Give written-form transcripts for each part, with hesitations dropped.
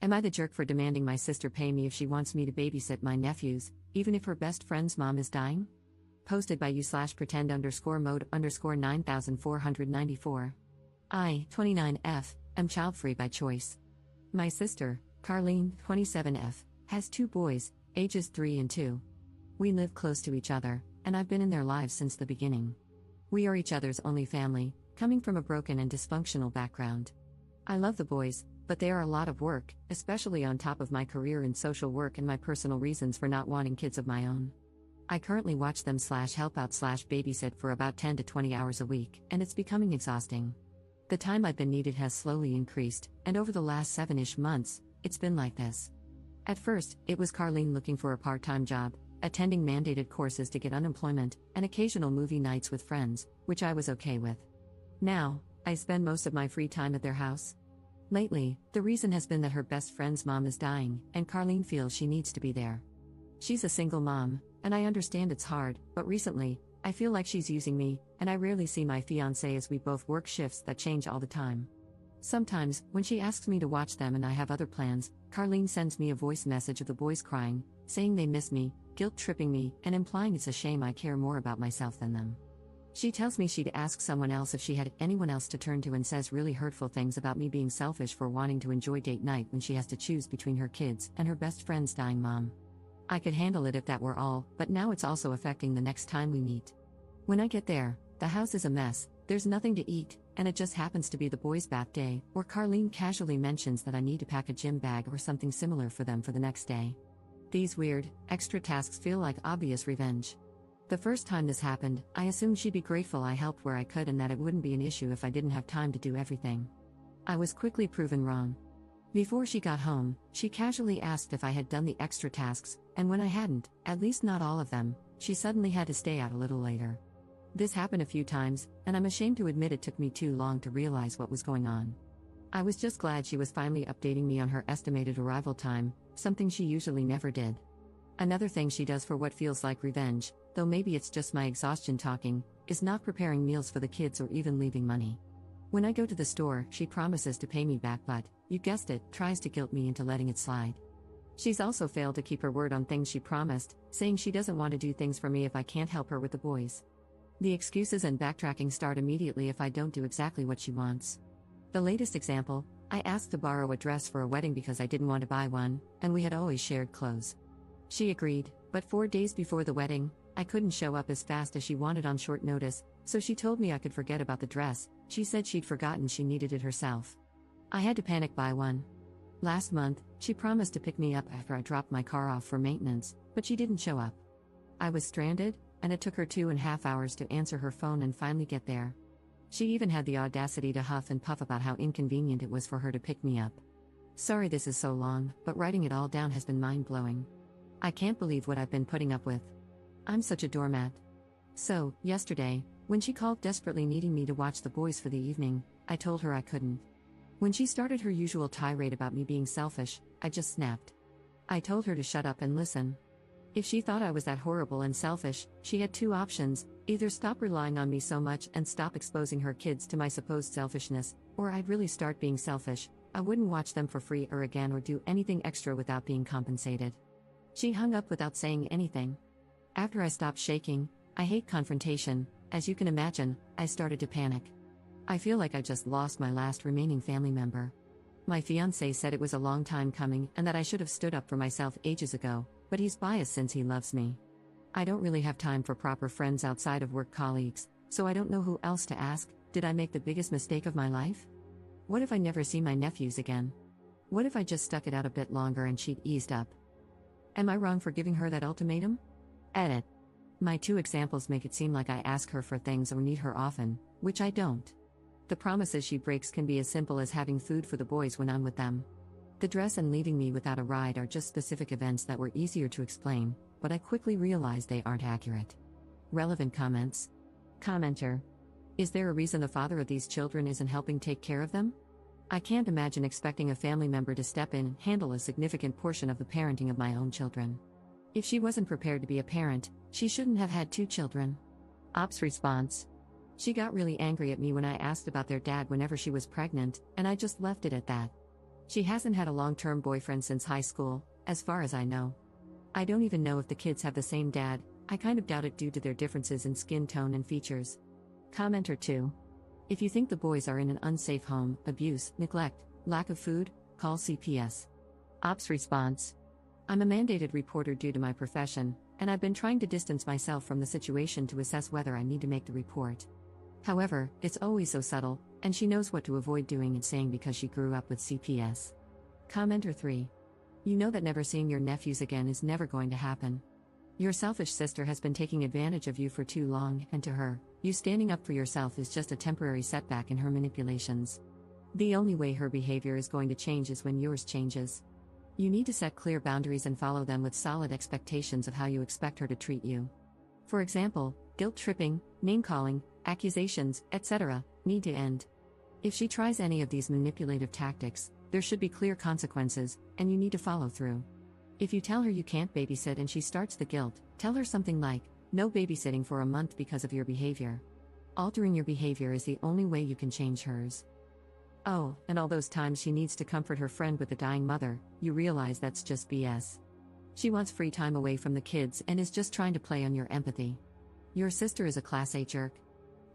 Am I the jerk for demanding my sister pay me if she wants me to babysit my nephews, even if her best friend's mom is dying? Posted by you/pretend_mode_9494. I, 29F, am child-free by choice. My sister, Carlene, 27F, has 2 boys, ages 3 and 2. We live close to each other, and I've been in their lives since the beginning. We are each other's only family, coming from a broken and dysfunctional background. I love the boys, but they are a lot of work, especially on top of my career in social work and my personal reasons for not wanting kids of my own. I currently watch them /help out /babysit for about 10 to 20 hours a week, and it's becoming exhausting. The time I've been needed has slowly increased, and over the last 7-ish months, it's been like this. At first, it was Carlene looking for a part-time job, attending mandated courses to get unemployment, and occasional movie nights with friends, which I was okay with. Now, I spend most of my free time at their house. Lately, the reason has been that her best friend's mom is dying, and Carlene feels she needs to be there. She's a single mom, and I understand it's hard, but recently, I feel like she's using me, and I rarely see my fiancé as we both work shifts that change all the time. Sometimes, when she asks me to watch them and I have other plans, Carlene sends me a voice message of the boys crying, saying they miss me, guilt-tripping me, and implying it's a shame I care more about myself than them. She tells me she'd ask someone else if she had anyone else to turn to and says really hurtful things about me being selfish for wanting to enjoy date night when she has to choose between her kids and her best friend's dying mom. I could handle it if that were all, but now it's also affecting the next time we meet. When I get there, the house is a mess, there's nothing to eat, and it just happens to be the boys' bath day, or Carlene casually mentions that I need to pack a gym bag or something similar for them for the next day. These weird, extra tasks feel like obvious revenge. The first time this happened, I assumed she'd be grateful I helped where I could and that it wouldn't be an issue if I didn't have time to do everything. I was quickly proven wrong. Before she got home, she casually asked if I had done the extra tasks, and when I hadn't, at least not all of them, she suddenly had to stay out a little later. This happened a few times, and I'm ashamed to admit it took me too long to realize what was going on. I was just glad she was finally updating me on her estimated arrival time, something she usually never did. Another thing she does for what feels like revenge, though maybe it's just my exhaustion talking, is not preparing meals for the kids or even leaving money. When I go to the store, she promises to pay me back but, you guessed it, tries to guilt me into letting it slide. She's also failed to keep her word on things she promised, saying she doesn't want to do things for me if I can't help her with the boys. The excuses and backtracking start immediately if I don't do exactly what she wants. The latest example, I asked to borrow a dress for a wedding because I didn't want to buy one, and we had always shared clothes. She agreed, but 4 days before the wedding, I couldn't show up as fast as she wanted on short notice, so she told me I could forget about the dress. She said she'd forgotten she needed it herself. I had to panic buy one. Last month, she promised to pick me up after I dropped my car off for maintenance, but she didn't show up. I was stranded, and it took her 2.5 hours to answer her phone and finally get there. She even had the audacity to huff and puff about how inconvenient it was for her to pick me up. Sorry this is so long, but writing it all down has been mind-blowing. I can't believe what I've been putting up with. I'm such a doormat. So, yesterday, when she called desperately needing me to watch the boys for the evening, I told her I couldn't. When she started her usual tirade about me being selfish, I just snapped. I told her to shut up and listen. If she thought I was that horrible and selfish, she had 2 options: either stop relying on me so much and stop exposing her kids to my supposed selfishness, or I'd really start being selfish. I wouldn't watch them for free or again or do anything extra without being compensated. She hung up without saying anything. After I stopped shaking, I hate confrontation, as you can imagine, I started to panic. I feel like I just lost my last remaining family member. My fiancé said it was a long time coming and that I should have stood up for myself ages ago, but he's biased since he loves me. I don't really have time for proper friends outside of work colleagues, so I don't know who else to ask. Did I make the biggest mistake of my life? What if I never see my nephews again? What if I just stuck it out a bit longer and she'd eased up? Am I wrong for giving her that ultimatum? Edit. My 2 examples make it seem like I ask her for things or need her often, which I don't. The promises she breaks can be as simple as having food for the boys when I'm with them. The dress and leaving me without a ride are just specific events that were easier to explain, but I quickly realized they aren't accurate. Relevant comments. Commenter. Is there a reason the father of these children isn't helping take care of them? I can't imagine expecting a family member to step in and handle a significant portion of the parenting of my own children. If she wasn't prepared to be a parent, she shouldn't have had 2 children. Ops response. She got really angry at me when I asked about their dad whenever she was pregnant, and I just left it at that. She hasn't had a long-term boyfriend since high school, as far as I know. I don't even know if the kids have the same dad. I kind of doubt it due to their differences in skin tone and features. Commenter 2. If you think the boys are in an unsafe home, abuse, neglect, lack of food, call CPS. Ops response. I'm a mandated reporter due to my profession, and I've been trying to distance myself from the situation to assess whether I need to make the report. However, it's always so subtle, and she knows what to avoid doing and saying because she grew up with CPS. Commenter 3. You know that never seeing your nephews again is never going to happen. Your selfish sister has been taking advantage of you for too long, and to her, you standing up for yourself is just a temporary setback in her manipulations. The only way her behavior is going to change is when yours changes. You need to set clear boundaries and follow them with solid expectations of how you expect her to treat you. For example, guilt-tripping, name-calling, accusations, etc., need to end. If she tries any of these manipulative tactics, there should be clear consequences, and you need to follow through. If you tell her you can't babysit and she starts the guilt, tell her something like, "No babysitting for a month because of your behavior." Altering your behavior is the only way you can change hers. Oh, and all those times she needs to comfort her friend with a dying mother, you realize that's just BS. She wants free time away from the kids and is just trying to play on your empathy. Your sister is a class A jerk.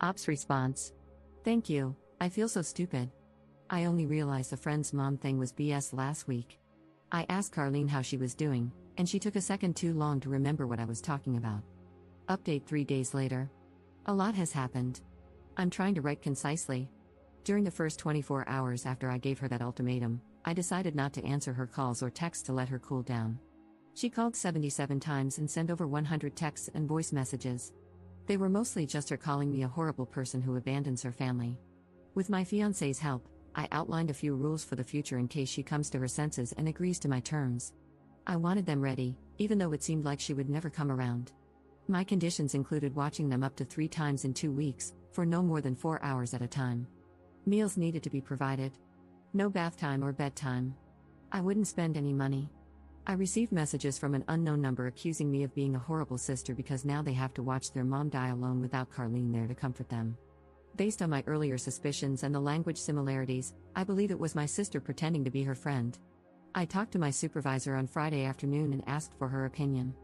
Ops response. Thank you, I feel so stupid. I only realized the friend's mom thing was BS last week. I asked Carlene how she was doing, and she took a second too long to remember what I was talking about. Update 3 days later. A lot has happened. I'm trying to write concisely. During the first 24 hours after I gave her that ultimatum, I decided not to answer her calls or texts to let her cool down. She called 77 times and sent over 100 texts and voice messages. They were mostly just her calling me a horrible person who abandons her family. With my fiancé's help, I outlined a few rules for the future in case she comes to her senses and agrees to my terms. I wanted them ready, even though it seemed like she would never come around. My conditions included watching them up to 3 times in 2 weeks, for no more than 4 hours at a time. Meals needed to be provided. No bath time or bedtime. I wouldn't spend any money. I received messages from an unknown number accusing me of being a horrible sister because now they have to watch their mom die alone without Carlene there to comfort them. Based on my earlier suspicions and the language similarities, I believe it was my sister pretending to be her friend. I talked to my supervisor on Friday afternoon and asked for her opinion.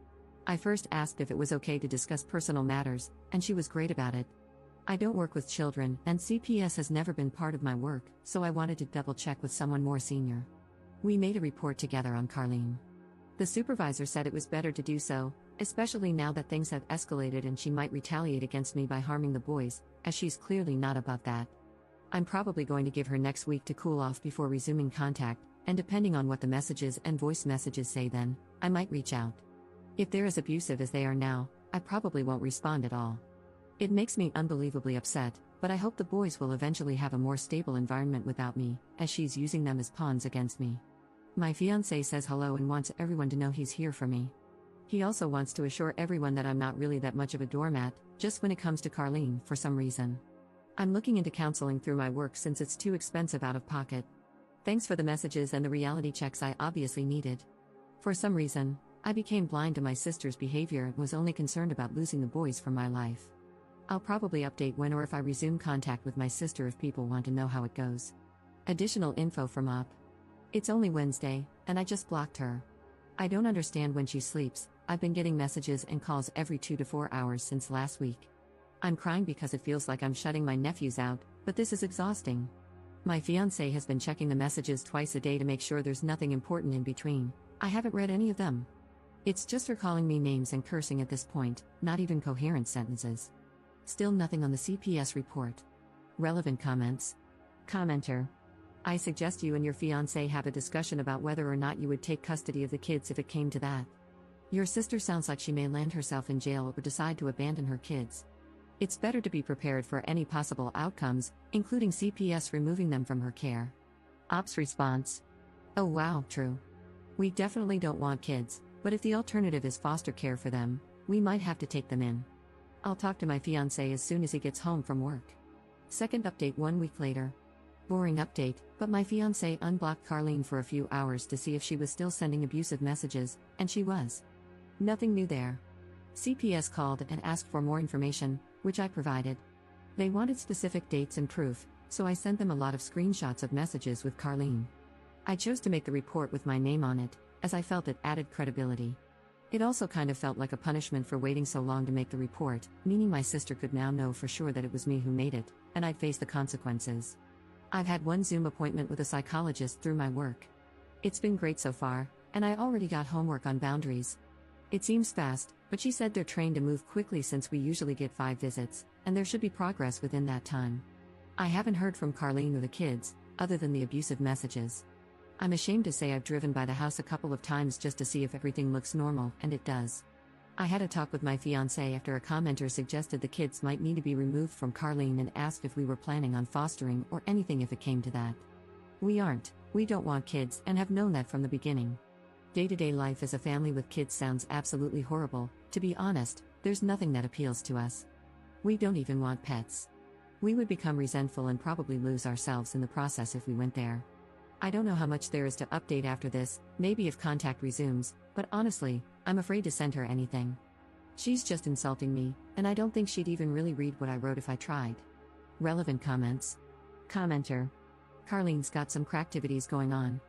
I first asked if it was okay to discuss personal matters, and she was great about it. I don't work with children, and CPS has never been part of my work, so I wanted to double-check with someone more senior. We made a report together on Carlene. The supervisor said it was better to do so, especially now that things have escalated and she might retaliate against me by harming the boys, as she's clearly not above that. I'm probably going to give her next week to cool off before resuming contact, and depending on what the messages and voice messages say then, I might reach out. If they're as abusive as they are now, I probably won't respond at all. It makes me unbelievably upset, but I hope the boys will eventually have a more stable environment without me, as she's using them as pawns against me. My fiancé says hello and wants everyone to know he's here for me. He also wants to assure everyone that I'm not really that much of a doormat, just when it comes to Carlene, for some reason. I'm looking into counseling through my work since it's too expensive out of pocket. Thanks for the messages and the reality checks I obviously needed. For some reason, I became blind to my sister's behavior and was only concerned about losing the boys from my life. I'll probably update when or if I resume contact with my sister if people want to know how it goes. Additional info from Up. It's only Wednesday, and I just blocked her. I don't understand when she sleeps. I've been getting messages and calls every 2 to 4 hours since last week. I'm crying because it feels like I'm shutting my nephews out, but this is exhausting. My fiancé has been checking the messages twice a day to make sure there's nothing important in between. I haven't read any of them. It's just her calling me names and cursing at this point, not even coherent sentences. Still nothing on the CPS report. Relevant comments. Commenter. I suggest you and your fiancé have a discussion about whether or not you would take custody of the kids if it came to that. Your sister sounds like she may land herself in jail or decide to abandon her kids. It's better to be prepared for any possible outcomes, including CPS removing them from her care. Ops response. Oh wow, true. We definitely don't want kids, but if the alternative is foster care for them, we might have to take them in. I'll talk to my fiancé as soon as he gets home from work. Second update 1 week later. Boring update, but my fiancé unblocked Carlene for a few hours to see if she was still sending abusive messages, and she was. Nothing new there. CPS called and asked for more information, which I provided. They wanted specific dates and proof, so I sent them a lot of screenshots of messages with Carlene. I chose to make the report with my name on it, as I felt it added credibility. It also kind of felt like a punishment for waiting so long to make the report, meaning my sister could now know for sure that it was me who made it, and I'd face the consequences. I've had one Zoom appointment with a psychologist through my work. It's been great so far, and I already got homework on boundaries. It seems fast, but she said they're trained to move quickly since we usually get 5 visits, and there should be progress within that time. I haven't heard from Carlene or the kids, other than the abusive messages. I'm ashamed to say I've driven by the house a couple of times just to see if everything looks normal, and it does. I had a talk with my fiancé after a commenter suggested the kids might need to be removed from Carlene and asked if we were planning on fostering or anything if it came to that. We aren't, we don't want kids and have known that from the beginning. Day-to-day life as a family with kids sounds absolutely horrible. To be honest, there's nothing that appeals to us. We don't even want pets. We would become resentful and probably lose ourselves in the process if we went there. I don't know how much there is to update after this, maybe if contact resumes, but honestly, I'm afraid to send her anything. She's just insulting me, and I don't think she'd even really read what I wrote if I tried. Relevant comments. Commenter. Carlene's got some cracktivities going on.